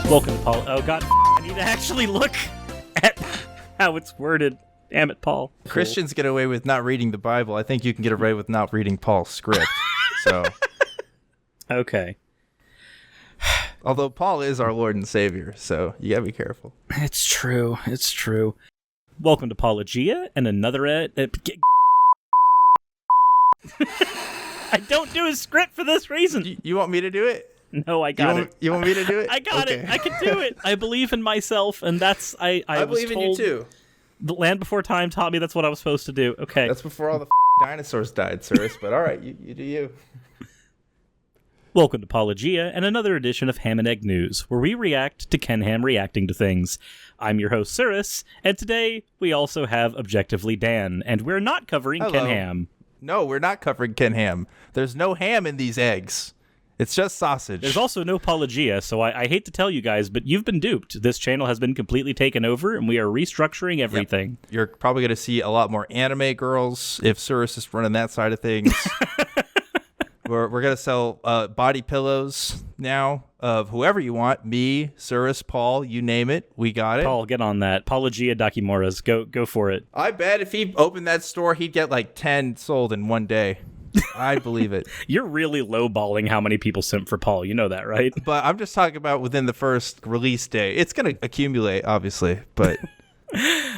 Welcome to Paul. Oh, God, I need to actually look at how it's worded. Damn it, Paul. Christians get away with not reading the Bible. I think you can get away with not reading Paul's script. So, okay. Although Paul is our Lord and Savior, so you gotta be careful. It's true. It's true. Welcome to Paulogia and another I don't do a script for this reason. You want me to do it? No, I got it. You want me to do it? I got it. I can do it. I believe in myself, and that's I believe in you too. The Land Before Time taught me that's what I was supposed to do. Okay. That's before all the dinosaurs died, Suris, but all right, you do you. Welcome to Paulogia and another edition of Ham and Egg News, where we react to Ken Ham reacting to things. I'm your host, Suris, and today we also have ObjectivelyDan, and we're not covering Hello. Ken Ham. No, we're not covering Ken Ham. There's no ham in these eggs. It's just sausage. There's also no Paulogia, so I hate to tell you guys, but you've been duped. This channel has been completely taken over, and we are restructuring everything. Yep. You're probably going to see a lot more anime girls if Suris is running that side of things. We're going to sell body pillows now of whoever you want. Me, Suris, Paul, you name it. We got it. Paul, get on that. Paulogia Dakimuras. Go for it. I bet if he opened that store, he'd get like 10 sold in one day. I believe it. You're really lowballing how many people simp for Paul. You know that, right? But I'm just talking about within the first release day. It's going to accumulate, obviously, but...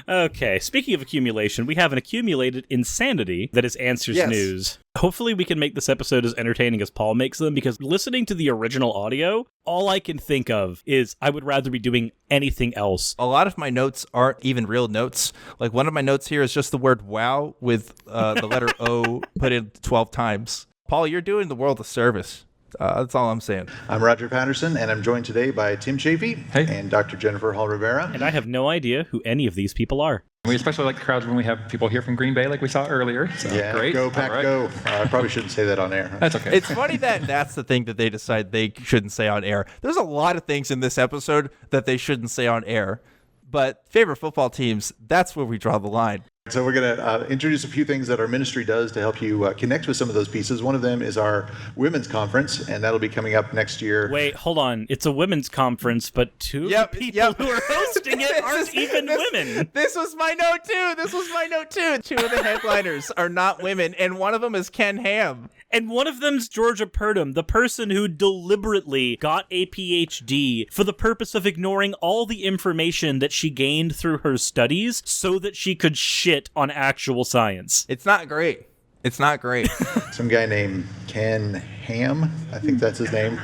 Okay, speaking of accumulation, we have an accumulated insanity that is Answers News. Hopefully we can make this episode as entertaining as Paul makes them, because listening to the original audio, all I can think of is I would rather be doing anything else. A lot of my notes aren't even real notes. Like, one of my notes here is just the word wow with the letter O put in 12 times. Paul, you're doing the world a service. That's all I'm saying. I'm Roger Patterson, and I'm joined today by Tim Chaffey and Dr. Jennifer Hall Rivera. And I have no idea who any of these people are. We especially like the crowds when we have people here from Green Bay, like we saw earlier. So Yeah, great. Go Pack Go. I probably shouldn't say that on air. That's okay. It's funny that that's the thing that they decide they shouldn't say on air. There's a lot of things in this episode that they shouldn't say on air. But favorite football teams, that's where we draw the line. So we're going to introduce a few things that our ministry does to help you connect with some of those pieces. One of them is our women's conference, and that'll be coming up next year. Wait, hold on. It's a women's conference, but two of the people who are hosting it aren't even women. This was my note, too. Two of the headliners are not women, and one of them is Ken Ham. And one of them's Georgia Purdom, the person who deliberately got a PhD for the purpose of ignoring all the information that she gained through her studies so that she could shit on actual science. It's not great. Some guy named Ken Ham, I think that's his name.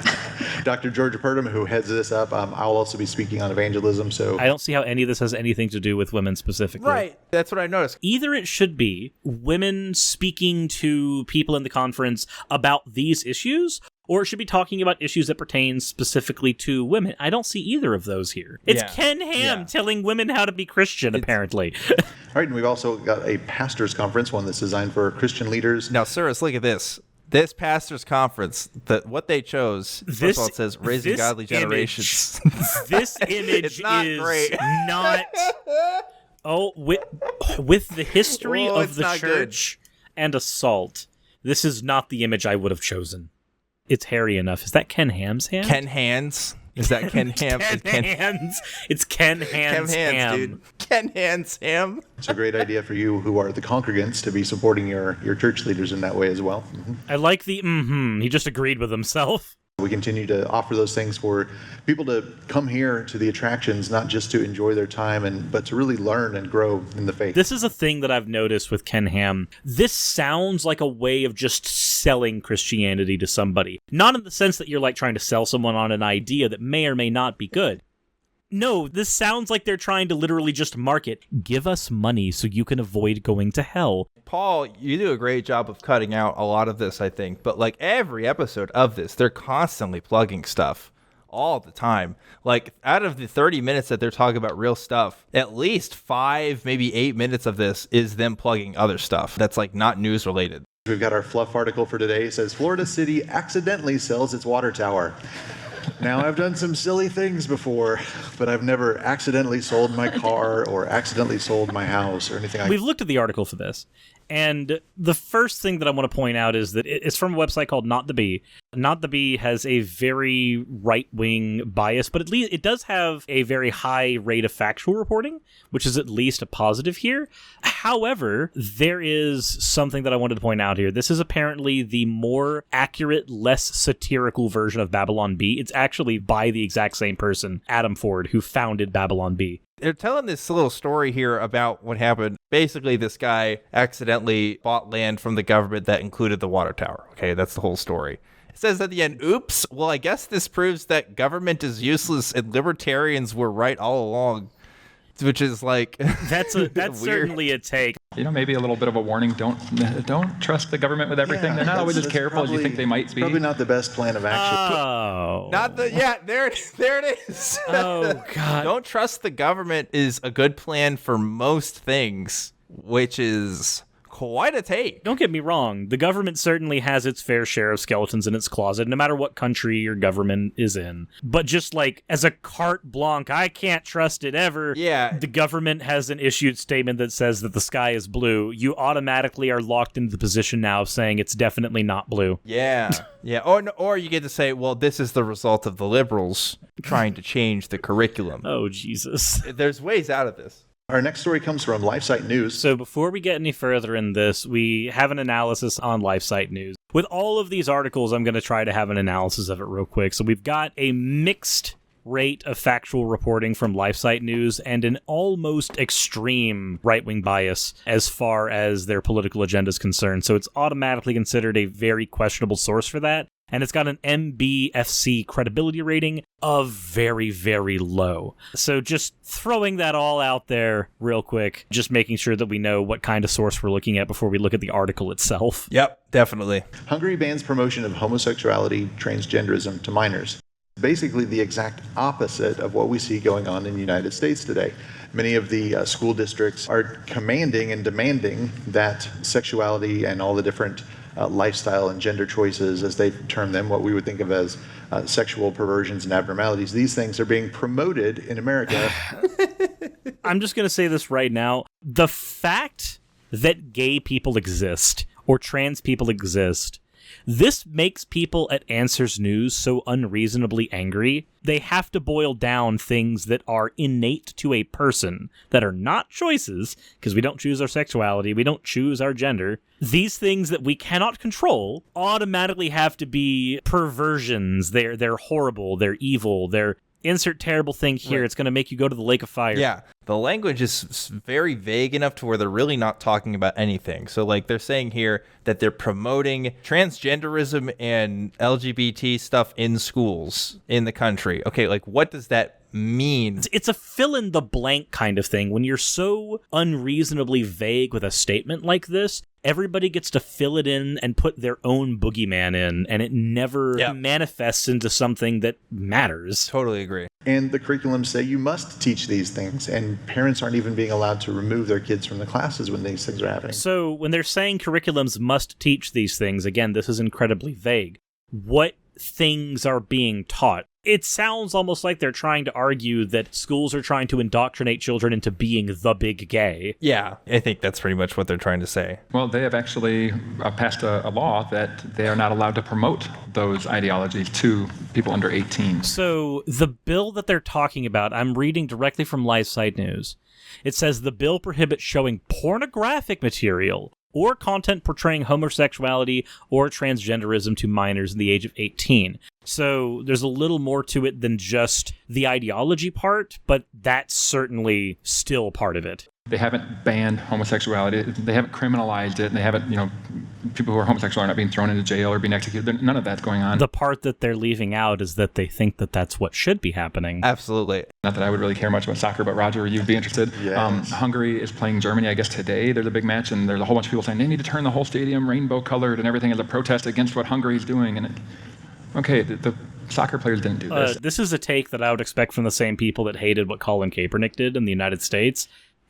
Dr. Georgia Purdom, who heads this up. I'll also be speaking on evangelism. So I don't see how any of this has anything to do with women specifically. Right. That's what I noticed. Either it should be women speaking to people in the conference about these issues, or it should be talking about issues that pertain specifically to women. I don't see either of those here. It's Ken Ham telling women how to be Christian, apparently. All right, and we've also got a pastors' conference, one that's designed for Christian leaders. Now, Suris, look at this. This pastors' conference, what they chose, first of all, it says raising godly generations. This image it's not is great. not... Oh, with the history of the church and assault, this is not the image I would have chosen. It's hairy enough. Is that Ken Ham's hand? Ken Hands? Is that Ken Ham? Ken Hands. It's Ken Hands ham. Dude. Ken Hands ham. It's a great idea for you who are the congregants to be supporting your church leaders in that way as well. Mm-hmm. I like the He just agreed with himself. We continue to offer those things for people to come here to the attractions, not just to enjoy their time, but to really learn and grow in the faith. This is a thing that I've noticed with Ken Ham. This sounds like a way of just selling Christianity to somebody. Not in the sense that you're like trying to sell someone on an idea that may or may not be good. No, this sounds like they're trying to literally just market. Give us money so you can avoid going to hell. Paul, you do a great job of cutting out a lot of this, I think. But like every episode of this, they're constantly plugging stuff all the time. Like out of the 30 minutes that they're talking about real stuff, at least 5, maybe 8 minutes of this is them plugging other stuff that's like not news related. We've got our fluff article for today. It says Florida City accidentally sells its water tower. Now, I've done some silly things before, but I've never accidentally sold my car or accidentally sold my house or anything like that. We've looked at the article for this, And the first thing that I want to point out is that it's from a website called Not the Bee. Not the Bee has a very right-wing bias, but at least it does have a very high rate of factual reporting, which is at least a positive here. However, there is something that I wanted to point out here. This is apparently the more accurate, less satirical version of Babylon Bee. It's actually by the exact same person, Adam Ford, who founded Babylon Bee. They're telling this little story here about what happened. Basically, this guy accidentally bought land from the government that included the water tower. Okay, that's the whole story. It says at the end, oops, well, I guess this proves that government is useless and libertarians were right all along. Which is like... That's certainly a take. Maybe a little bit of a warning. Don't trust the government with everything. Yeah, They're not always as careful as you think they might be. Probably not the best plan of action. Oh. There it is. Oh, God. Don't trust the government is a good plan for most things, which is quite a take. Don't get me wrong. The government certainly has its fair share of skeletons in its closet, no matter what country your government is in. But just like as a carte blanche, I can't trust it ever. Yeah. The government has an issued statement that says that the sky is blue. You automatically are locked into the position now of saying it's definitely not blue. Yeah. Yeah. Or you get to say, well, this is the result of the liberals trying to change the curriculum. Oh, Jesus. There's ways out of this. Our next story comes from LifeSite News. So before we get any further in this, we have an analysis on LifeSite News. With all of these articles, I'm going to try to have an analysis of it real quick. So we've got a mixed rate of factual reporting from LifeSite News and an almost extreme right-wing bias as far as their political agenda is concerned. So it's automatically considered a very questionable source for that. And it's got an MBFC credibility rating of very, very low. So just throwing that all out there real quick, just making sure that we know what kind of source we're looking at before we look at the article itself. Yep, definitely. Hungary bans promotion of homosexuality, transgenderism to minors. Basically the exact opposite of what we see going on in the United States today. Many of the school districts are commanding and demanding that sexuality and all the different lifestyle and gender choices, as they term them, what we would think of as sexual perversions and abnormalities. These things are being promoted in America. I'm just going to say this right now. The fact that gay people exist or trans people exist, this makes people at Answers News so unreasonably angry. They have to boil down things that are innate to a person, that are not choices, because we don't choose our sexuality, we don't choose our gender. These things that we cannot control automatically have to be perversions. They're horrible, they're evil, they're insert terrible thing here. Right. It's going to make you go to the lake of fire. Yeah. The language is very vague enough to where they're really not talking about anything. So, like, they're saying here that they're promoting transgenderism and LGBT stuff in schools in the country. Okay, like, what does that mean? It's a fill-in-the-blank kind of thing. When you're so unreasonably vague with a statement like this, everybody gets to fill it in and put their own boogeyman in, and it never manifests into something that matters. Totally agree. And the curriculums say you must teach these things, and parents aren't even being allowed to remove their kids from the classes when these things are happening. So when they're saying curriculums must teach these things, again, this is incredibly vague. What things are being taught? It sounds almost like they're trying to argue that schools are trying to indoctrinate children into being the big gay. Yeah, I think that's pretty much what they're trying to say. Well, they have actually passed a law that they are not allowed to promote those ideologies to people under 18. So the bill that they're talking about, I'm reading directly from LifeSite News. It says the bill prohibits showing pornographic material or content portraying homosexuality or transgenderism to minors in the age of 18. So there's a little more to it than just the ideology part, but that's certainly still part of it. They haven't banned homosexuality. They haven't criminalized it. They haven't, people who are homosexual are not being thrown into jail or being executed. None of that's going on. The part that they're leaving out is that they think that that's what should be happening. Absolutely. Not that I would really care much about soccer, but Roger, you'd be interested. Yes. Hungary is playing Germany, I guess today. There's a big match, and there's a whole bunch of people saying they need to turn the whole stadium rainbow-colored and everything as a protest against what Hungary's doing. And the soccer players didn't do this. This is a take that I would expect from the same people that hated what Colin Kaepernick did in the United States.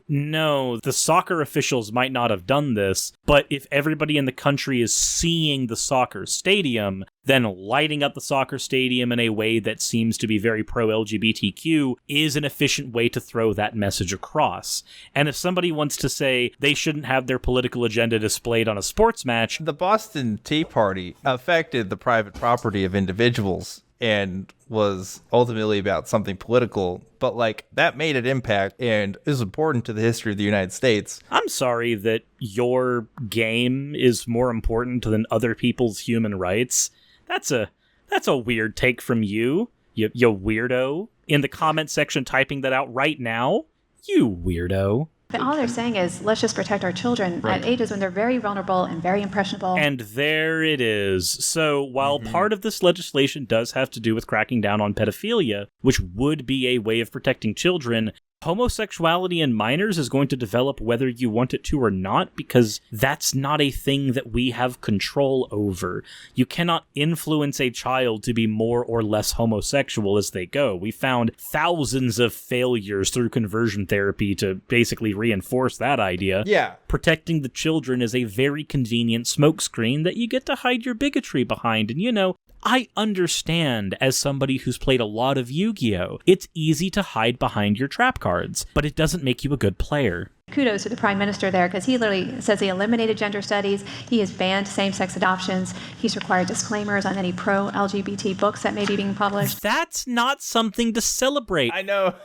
No, the soccer officials might not have done this, but if everybody in the country is seeing the soccer stadium, then lighting up the soccer stadium in a way that seems to be very pro-LGBTQ is an efficient way to throw that message across. And if somebody wants to say they shouldn't have their political agenda displayed on a sports match... The Boston Tea Party affected the private property of individuals and was ultimately about something political, but like that made an impact and is important to the history of the United States. I'm sorry that your game is more important than other people's human rights. That's a weird take from you weirdo. In the comment section typing that out right now, you weirdo. But all they're saying is, let's just protect our children at ages when they're very vulnerable and very impressionable. And there it is. So while part of this legislation does have to do with cracking down on pedophilia, which would be a way of protecting children, homosexuality in minors is going to develop whether you want it to or not, because that's not a thing that we have control over. You cannot influence a child to be more or less homosexual as they go. We found thousands of failures through conversion therapy to basically reinforce that idea. Yeah. Protecting the children is a very convenient smokescreen that you get to hide your bigotry behind, and I understand, as somebody who's played a lot of Yu-Gi-Oh! It's easy to hide behind your trap cards, but it doesn't make you a good player. Kudos to the Prime Minister there, because he literally says he eliminated gender studies, he has banned same-sex adoptions, he's required disclaimers on any pro-LGBT books that may be being published. That's not something to celebrate. I know.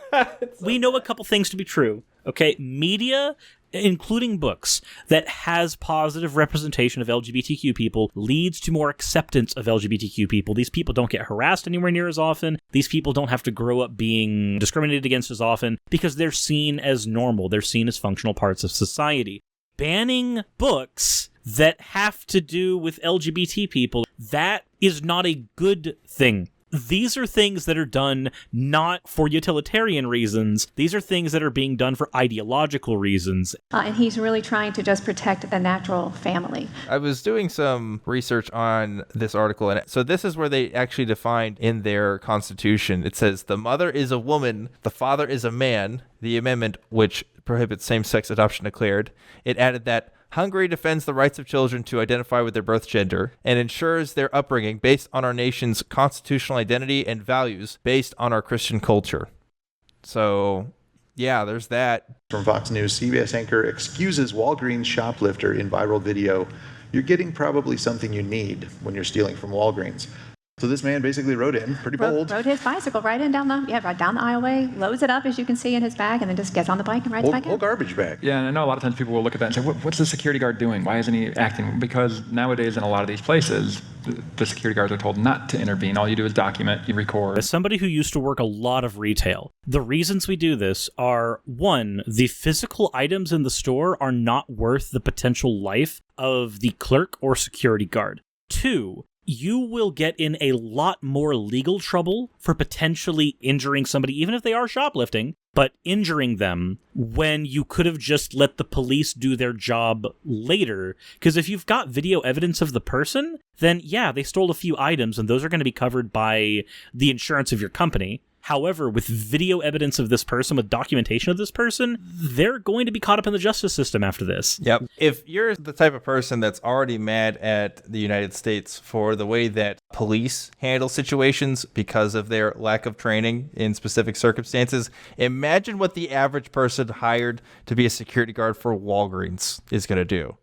We know a couple things to be true, okay? Media, including books, that has positive representation of LGBTQ people leads to more acceptance of LGBTQ people. These people don't get harassed anywhere near as often. These people don't have to grow up being discriminated against as often because they're seen as normal. They're seen as functional parts of society. Banning books that have to do with LGBT people, that is not a good thing. These are things that are done not for utilitarian reasons. These are things that are being done for ideological reasons. And he's really trying to just protect the natural family. I was doing some research on this article, and so this is where they actually defined in their constitution. It says, the mother is a woman, the father is a man. The amendment, which prohibits same-sex adoption, declared. It added that Hungary defends the rights of children to identify with their birth gender and ensures their upbringing based on our nation's constitutional identity and values based on our Christian culture. So, yeah, there's that. From Fox News, CBS anchor excuses Walgreens shoplifter in viral video. You're getting probably something you need when you're stealing from Walgreens. So this man basically rode in, pretty bold. Rode his bicycle right down the aisleway, loads it up, as you can see in his bag, and then just gets on the bike and rides back in. Whole garbage bag. Yeah, and I know a lot of times people will look at that and say, what's the security guard doing? Why isn't he acting? Because nowadays in a lot of these places, the security guards are told not to intervene. All you do is document, you record. As somebody who used to work a lot of retail, the reasons we do this are, one, the physical items in the store are not worth the potential life of the clerk or security guard. Two, you will get in a lot more legal trouble for potentially injuring somebody, even if they are shoplifting, but injuring them when you could have just let the police do their job later. Because if you've got video evidence of the person, then yeah, they stole a few items and those are going to be covered by the insurance of your company. However, with video evidence of this person, with documentation of this person, they're going to be caught up in the justice system after this. Yep. If you're the type of person that's already mad at the United States for the way that police handle situations because of their lack of training in specific circumstances, imagine what the average person hired to be a security guard for Walgreens is going to do.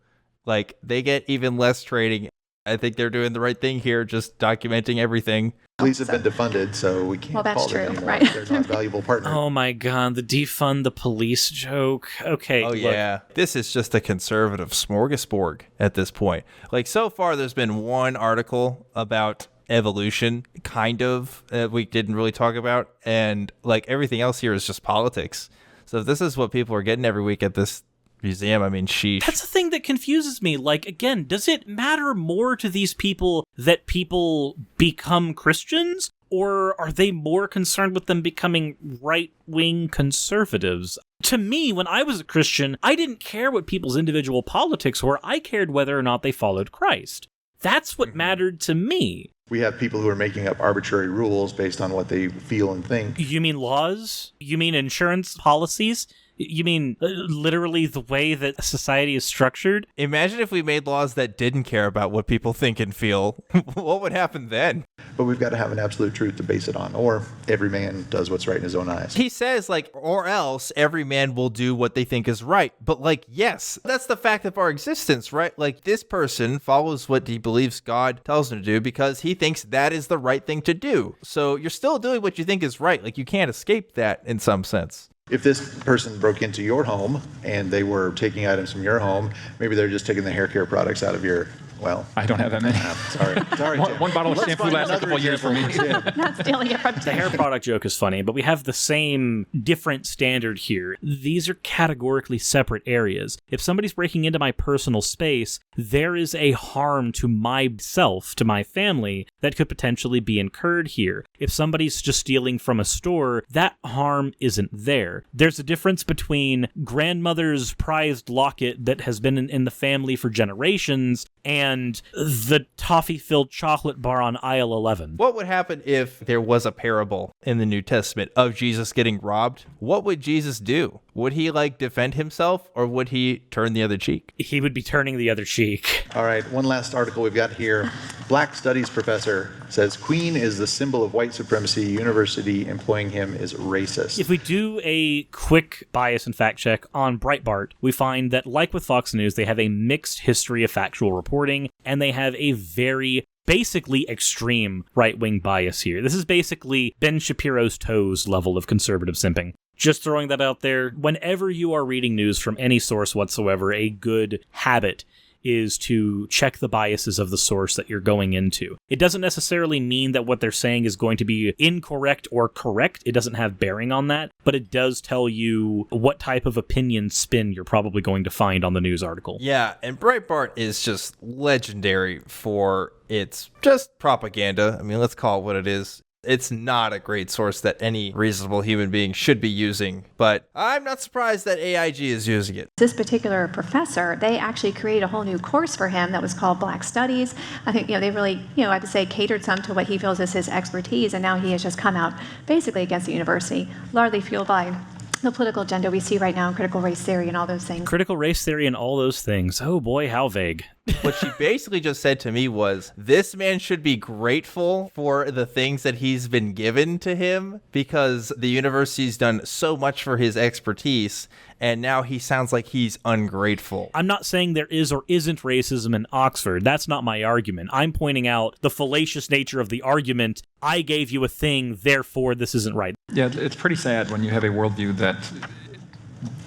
Like, they get even less training. I think they're doing the right thing here, just documenting everything. Police have been defunded, so we can't call them anymore. Right. They're not valuable partners. Oh my god, the defund the police joke. Okay. Oh, yeah. This is just a conservative smorgasbord at this point. Like, so far, there's been one article about evolution, kind of, that we didn't really talk about. And, like, everything else here is just politics. So if this is what people are getting every week at this museum, I mean, sheesh. That's the thing that confuses me. Like, again, does it matter more to these people that people become Christians? Or are they more concerned with them becoming right-wing conservatives? To me, when I was a Christian, I didn't care what people's individual politics were. I cared whether or not they followed Christ. That's what mattered to me. We have people who are making up arbitrary rules based on what they feel and think. You mean laws? You mean insurance policies? You mean literally the way that society is structured? Imagine if we made laws that didn't care about what people think and feel. What would happen then? But we've got to have an absolute truth to base it on, or every man does what's right in his own eyes. He says, like, or else every man will do what they think is right. But, like, yes, that's the fact of our existence, right? Like, this person follows what he believes God tells him to do because he thinks that is the right thing to do. So you're still doing what you think is right. Like, you can't escape that in some sense. If this person broke into your home and they were taking items from your home, maybe they're just taking the hair care products out of your, well... I don't have that many. Sorry. One bottle of shampoo lasts a couple years for me. Not stealing it from The hair product joke is funny, but we have the same different standard here. These are categorically separate areas. If somebody's breaking into my personal space, there is a harm to myself, to my family, that could potentially be incurred here. If somebody's just stealing from a store, that harm isn't there. There's a difference between grandmother's prized locket that has been in the family for generations and the toffee-filled chocolate bar on aisle 11. What would happen if there was a parable in the New Testament of Jesus getting robbed? What would Jesus do? Would he, like, defend himself, or would he turn the other cheek? He would be turning the other cheek. All right, one last article we've got here. Black Studies professor says Queen is the symbol of white supremacy. University employing him is racist. If we do a quick bias and fact check on Breitbart, we find that, like with Fox News, they have a mixed history of factual reporting, and they have a very basically extreme right-wing bias here. This is basically Ben Shapiro's toes level of conservative simping. Just throwing that out there, whenever you are reading news from any source whatsoever, a good habit is to check the biases of the source that you're going into. It doesn't necessarily mean that what they're saying is going to be incorrect or correct. It doesn't have bearing on that, but it does tell you what type of opinion spin you're probably going to find on the news article. Yeah, and Breitbart is just legendary for its just propaganda. I mean, let's call it what it is. It's not a great source that any reasonable human being should be using, but I'm not surprised that AiG is using it. This particular professor, they actually created a whole new course for him that was called Black Studies. I think, they really, I have to say, catered some to what he feels is his expertise, and now he has just come out basically against the university, largely fueled by the political agenda we see right now, critical race theory and all those things. Critical race theory and all those things. Oh boy, how vague. What she basically just said to me was, this man should be grateful for the things that he's been given to him because the university's done so much for his expertise, and now he sounds like he's ungrateful. I'm not saying there is or isn't racism in Oxford. That's not my argument. I'm pointing out the fallacious nature of the argument. I gave you a thing, therefore this isn't right. Yeah, it's pretty sad when you have a worldview that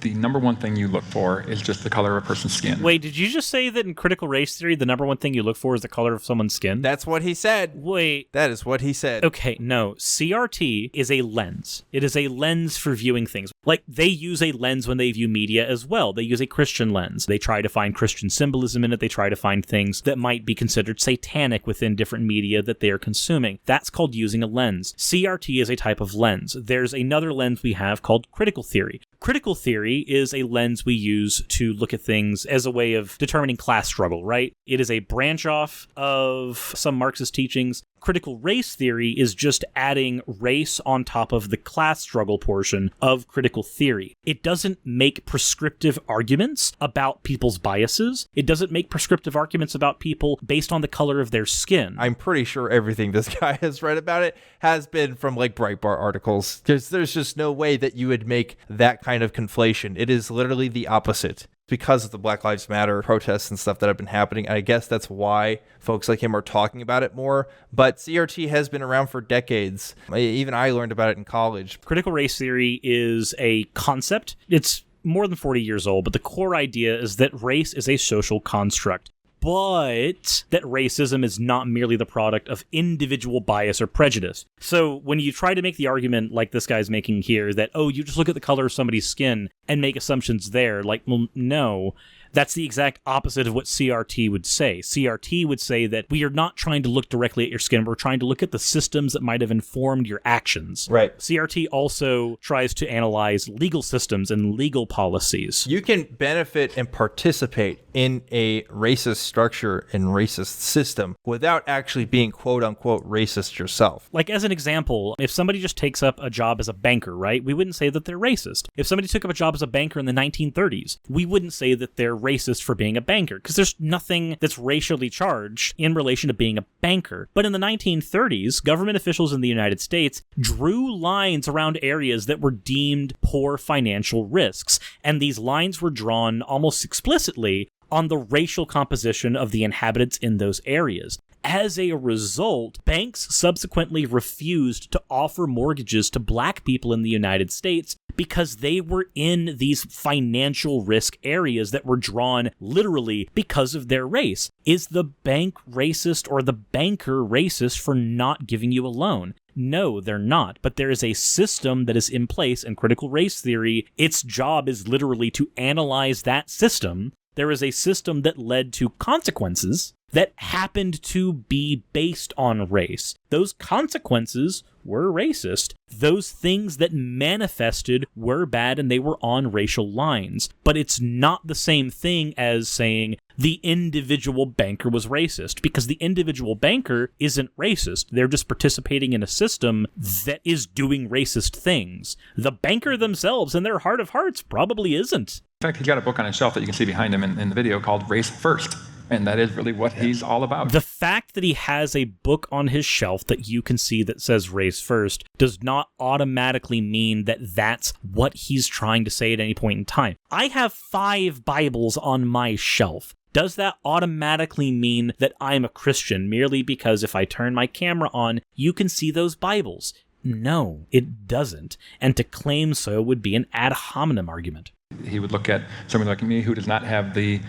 the number one thing you look for is just the color of a person's skin. Wait, did you just say that in critical race theory, the number one thing you look for is the color of someone's skin? That's what he said. Wait. That is what he said. Okay, no. CRT is a lens. It is a lens for viewing things. Like, they use a lens when they view media as well. They use a Christian lens. They try to find Christian symbolism in it. They try to find things that might be considered satanic within different media that they are consuming. That's called using a lens. CRT is a type of lens. There's another lens we have called critical theory. Critical theory is a lens we use to look at things as a way of determining class struggle, right? It is a branch off of some Marxist teachings. Critical race theory is just adding race on top of the class struggle portion of critical theory. It doesn't make prescriptive arguments about people's biases. It doesn't make prescriptive arguments about people based on the color of their skin. I'm pretty sure everything this guy has read about it has been from like Breitbart articles. There's just no way that you would make that kind of conflation. It is literally the opposite. Because of the Black Lives Matter protests and stuff that have been happening. I guess that's why folks like him are talking about it more. But CRT has been around for decades. Even I learned about it in college. Critical race theory is a concept. It's more than 40 years old, but the core idea is that race is a social construct. But that racism is not merely the product of individual bias or prejudice. So when you try to make the argument like this guy's making here that, oh, you just look at the color of somebody's skin and make assumptions there, like, well, no. That's the exact opposite of what CRT would say. CRT would say that we are not trying to look directly at your skin. We're trying to look at the systems that might have informed your actions. Right. CRT also tries to analyze legal systems and legal policies. You can benefit and participate in a racist structure and racist system without actually being quote unquote racist yourself. Like, as an example, if somebody just takes up a job as a banker, right, we wouldn't say that they're racist. If somebody took up a job as a banker in the 1930s, we wouldn't say that they're racist for being a banker, because there's nothing that's racially charged in relation to being a banker. But in the 1930s, government officials in the United States drew lines around areas that were deemed poor financial risks, and these lines were drawn almost explicitly on the racial composition of the inhabitants in those areas. As a result, banks subsequently refused to offer mortgages to black people in the United States because they were in these financial risk areas that were drawn literally because of their race. Is the bank racist or the banker racist for not giving you a loan? No, they're not, but there is a system that is in place, and critical race theory, its job is literally to analyze that system. There is a system that led to consequences that happened to be based on race. Those consequences were racist. Those things that manifested were bad and they were on racial lines. But it's not the same thing as saying the individual banker was racist, because the individual banker isn't racist. They're just participating in a system that is doing racist things. The banker themselves, in their heart of hearts, probably isn't. In fact, he's got a book on his shelf that you can see behind him in the video called Race First. And that is really what he's all about. The fact that he has a book on his shelf that you can see that says race first does not automatically mean that that's what he's trying to say at any point in time. I have 5 Bibles on my shelf. Does that automatically mean that I'm a Christian merely because if I turn my camera on, you can see those Bibles? No, it doesn't. And to claim so would be an ad hominem argument. He would look at somebody like me who does not have the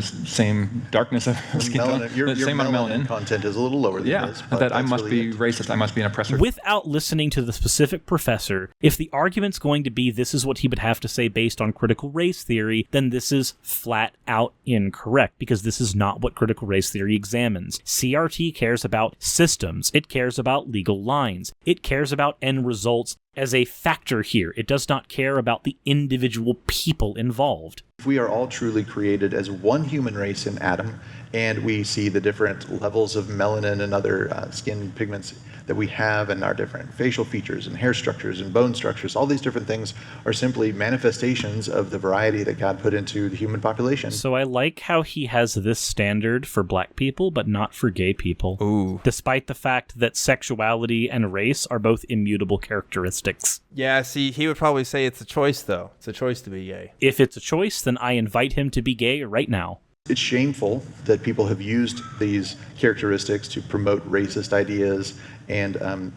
same darkness of skin tone, your same amount of melanin content is a little lower than his. That I must be racist, I must be an oppressor. Without listening to the specific professor, if the argument's going to be this is what he would have to say based on critical race theory, then this is flat out incorrect, because this is not what critical race theory examines. CRT cares about systems. It cares about legal lines. It cares about end results as a factor here. It does not care about the individual people involved. If we are all truly created as one human race in Adam, and we see the different levels of melanin and other skin pigments that we have, and our different facial features and hair structures and bone structures, all these different things are simply manifestations of the variety that God put into the human population. So I like how he has this standard for black people, but not for gay people. Ooh. Despite the fact that sexuality and race are both immutable characteristics. Yeah, see, he would probably say it's a choice, though. It's a choice to be gay. If it's a choice, then I invite him to be gay right now. It's shameful that people have used these characteristics to promote racist ideas and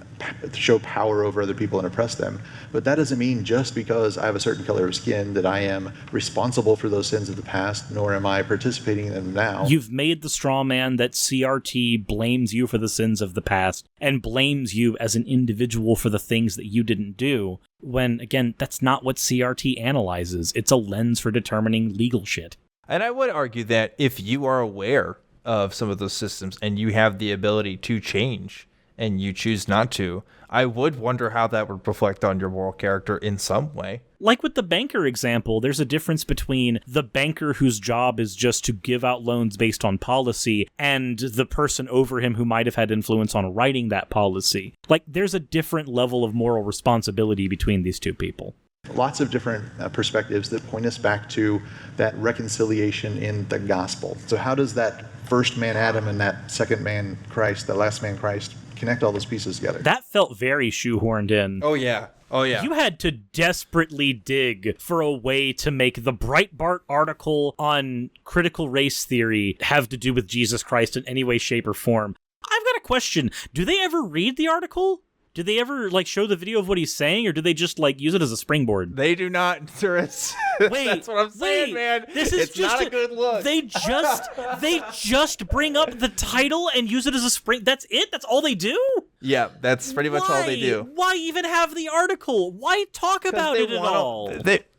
show power over other people and oppress them. But that doesn't mean just because I have a certain color of skin that I am responsible for those sins of the past, nor am I participating in them now. You've made the straw man that CRT blames you for the sins of the past and blames you as an individual for the things that you didn't do, when, again, that's not what CRT analyzes. It's a lens for determining legal shit. And I would argue that if you are aware of some of those systems and you have the ability to change and you choose not to, I would wonder how that would reflect on your moral character in some way. Like with the banker example, there's a difference between the banker whose job is just to give out loans based on policy and the person over him who might have had influence on writing that policy. Like, there's a different level of moral responsibility between these two people. Lots of different perspectives that point us back to that reconciliation in the gospel. So how does that first man Adam and that second man Christ, the last man Christ, connect all those pieces together? That felt very shoehorned in. Oh, yeah. Oh, yeah. You had to desperately dig for a way to make the Breitbart article on critical race theory have to do with Jesus Christ in any way, shape, or form. I've got a question. Do they ever read the article? Do they ever, show the video of what he's saying, or do they just, use it as a springboard? They do not, Suris. Wait, that's what I'm saying, man. It's just not a good look. They just bring up the title and use it as a spring. That's it? That's all they do? Yeah, that's pretty much all they do. Why even have the article? Why talk about it at all?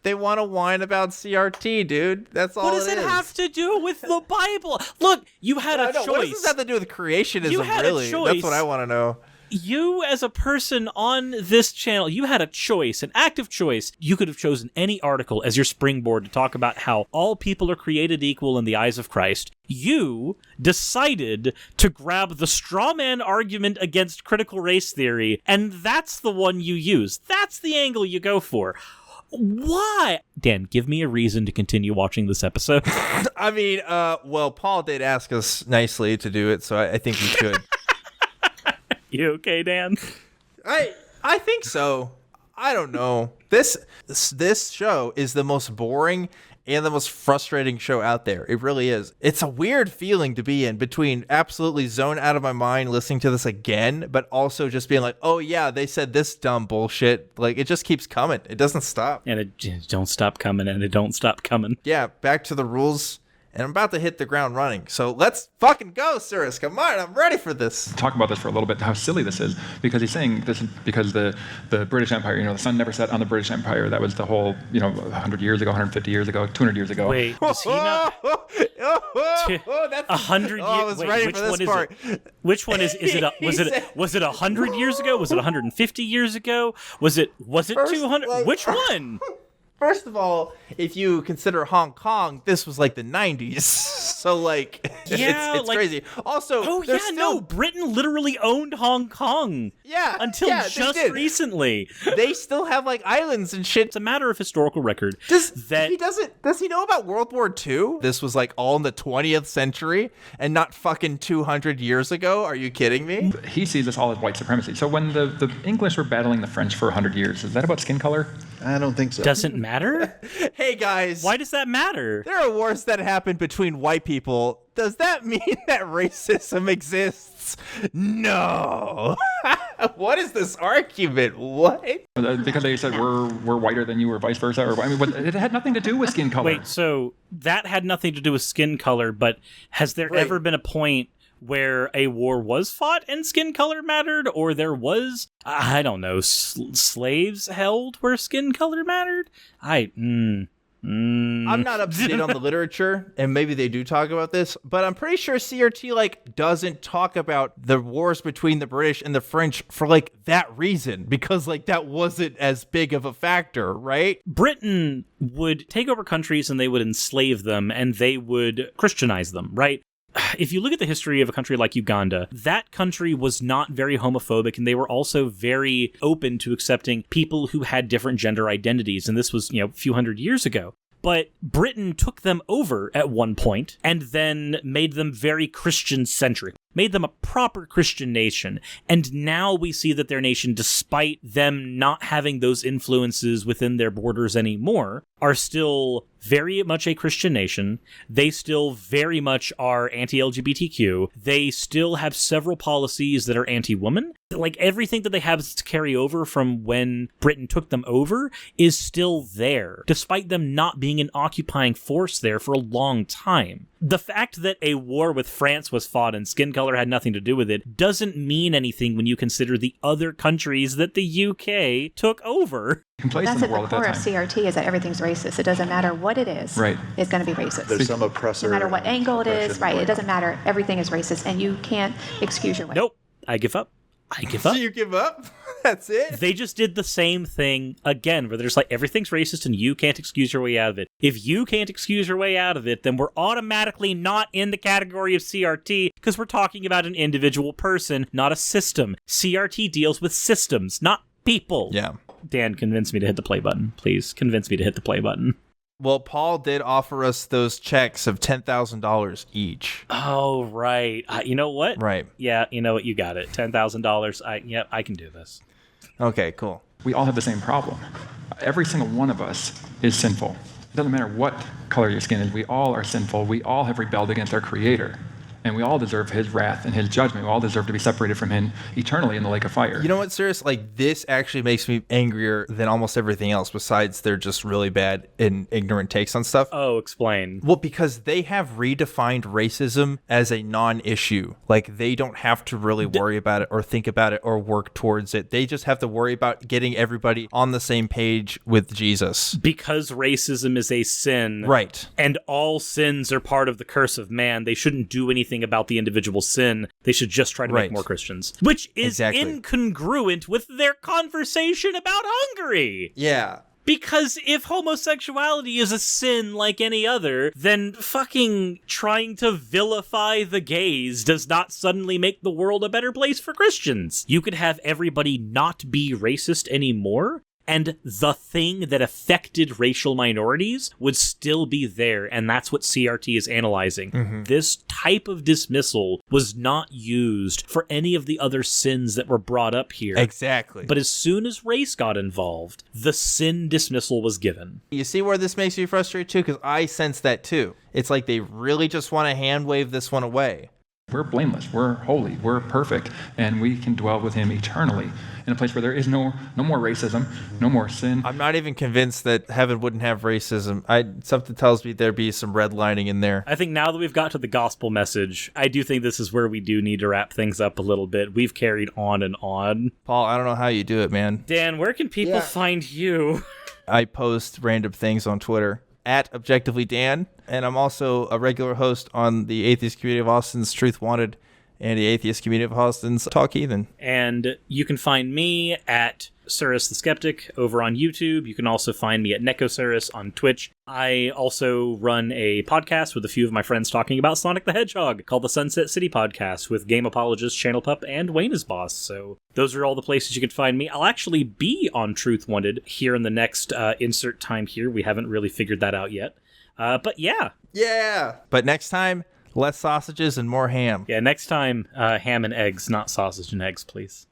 They want to whine about CRT, dude. That's all it is. What does it have to do with the Bible? Look, you had a choice. What does this have to do with creationism, You had really? a choice. That's what I want to know. You, as a person on this channel, you had a choice, an active choice. You could have chosen any article as your springboard to talk about how all people are created equal in the eyes of Christ. You decided to grab the straw man argument against critical race theory, and that's the one you use. That's the angle you go for. Why? Dan, give me a reason to continue watching this episode. I mean, well, Paul did ask us nicely to do it, so I think we should. You okay, Dan? I think so. I don't know. This show is the most boring and the most frustrating show out there. It really is. It's a weird feeling to be in, between absolutely zone out of my mind listening to this again, but also just being like, oh yeah, they said this dumb bullshit. Like, it just keeps coming. It doesn't stop. And it don't stop coming, and it don't stop coming. Yeah, back to the rules. And I'm about to hit the ground running. So let's fucking go, Suris. Come on, I'm ready for this. Talk about this for a little bit, how silly this is, because he's saying this is because the British Empire, the sun never set on the British Empire. That was the whole, 100 years ago, 150 years ago, 200 years ago. Wait, does he not? That's 100 years. I was ready for this part. Which one is it? Was it 100 years ago? Was it 150 years ago? Was it 200? Which one? First of all, if you consider Hong Kong, this was like the 90s. So, like, yeah, it's crazy. Also, Britain literally owned Hong Kong. Yeah. Until just recently. They still have, like, islands and shit. It's a matter of historical record. Does he know about World War II? This was, like, all in the 20th century and not fucking 200 years ago? Are you kidding me? He sees this all as white supremacy. So when the English were battling the French for 100 years, is that about skin color? I don't think so. Doesn't matter? Hey, guys. Why does that matter? There are wars that happen between white people. Does that mean that racism exists? No. What is this argument? What? Because they said we're whiter than you, or vice versa. Or it had nothing to do with skin color. Wait, so that had nothing to do with skin color, but has there ever been a point where a war was fought and skin color mattered, or there was, I don't know, slaves held where skin color mattered? I'm not up to date on the literature, and maybe they do talk about this, but I'm pretty sure CRT doesn't talk about the wars between the British and the French for that reason, because that wasn't as big of a factor, right? Britain would take over countries and they would enslave them and they would Christianize them, right? If you look at the history of a country like Uganda, that country was not very homophobic, and they were also very open to accepting people who had different gender identities, and this was, a few hundred years ago. But Britain took them over at one point and then made them very Christian-centric, made them a proper Christian nation. And now we see that their nation, despite them not having those influences within their borders anymore, are still very much a Christian nation. They still very much are anti-LGBTQ. They still have several policies that are anti-woman. Everything that they have to carry over from when Britain took them over is still there, despite them not being an occupying force there for a long time. The fact that a war with France was fought and skin color had nothing to do with it doesn't mean anything when you consider the other countries that the UK took over. That's at the core of CRT, is that everything's racist. It doesn't matter what it is. Right. It's going to be racist. There's some oppressor. No matter what angle it is, right. It doesn't matter. Everything is racist, and you can't excuse your way. Nope. I give up. So you give up? That's it? They just did the same thing again, where they're just everything's racist and you can't excuse your way out of it. If you can't excuse your way out of it, then we're automatically not in the category of CRT, because we're talking about an individual person, not a system. CRT deals with systems, not people. Yeah. Dan, convince me to hit the play button. Please, convince me to hit the play button. Well, Paul did offer us those checks of $10,000 each. Oh, right. You know what? Right. Yeah, you know what? You got it. $10,000. I can do this. Okay, cool. We all have the same problem. Every single one of us is sinful. It doesn't matter what color your skin is. We all are sinful. We all have rebelled against our Creator. And we all deserve his wrath and his judgment. We all deserve to be separated from him eternally in the lake of fire. You know what, Suris? This actually makes me angrier than almost everything else, besides they're just really bad and ignorant takes on stuff. Oh, explain. Well, because they have redefined racism as a non-issue. They don't have to really worry about it or think about it or work towards it. They just have to worry about getting everybody on the same page with Jesus. Because racism is a sin. Right. And all sins are part of the curse of man, they shouldn't do anything anything about the individual sin. They should just try to make more Christians, which is incongruent with their conversation about Hungary. Yeah. Because if homosexuality is a sin like any other, then fucking trying to vilify the gays does not suddenly make the world a better place for Christians. You could have everybody not be racist anymore, and the thing that affected racial minorities would still be there, and that's what CRT is analyzing. This type of dismissal was not used for any of the other sins that were brought up here. Exactly. But as soon as race got involved, the sin dismissal was given. You see where this makes me frustrated too? Because I sense that too. It's like they really just want to hand wave this one away. We're blameless, we're holy, we're perfect, and we can dwell with him eternally in a place where there is no more racism, no more sin. I'm not even convinced that heaven wouldn't have racism. Something tells me there'd be some redlining in there. I think now that we've got to the gospel message, I do think this is where we do need to wrap things up a little bit. We've carried on and on. Paul, I don't know how you do it, man. Dan, where can people find you? I post random things on Twitter at ObjectivelyDan, and I'm also a regular host on the Atheist Community of Austin's Truth Wanted and the Atheist Community of Austin's Talk Heathen. And you can find me at Suris the Skeptic over on YouTube. You can also find me at Necosuris on Twitch. I also run a podcast with a few of my friends talking about Sonic the Hedgehog called the Sunset City Podcast with game apologist Channel Pup and Wayne is Boss. So those are all the places you can find me. I'll actually be on Truth Wanted here in the next insert time here. We haven't really figured that out yet. But yeah. Yeah. But next time, less sausages and more ham. Yeah, next time, ham and eggs, not sausage and eggs, please.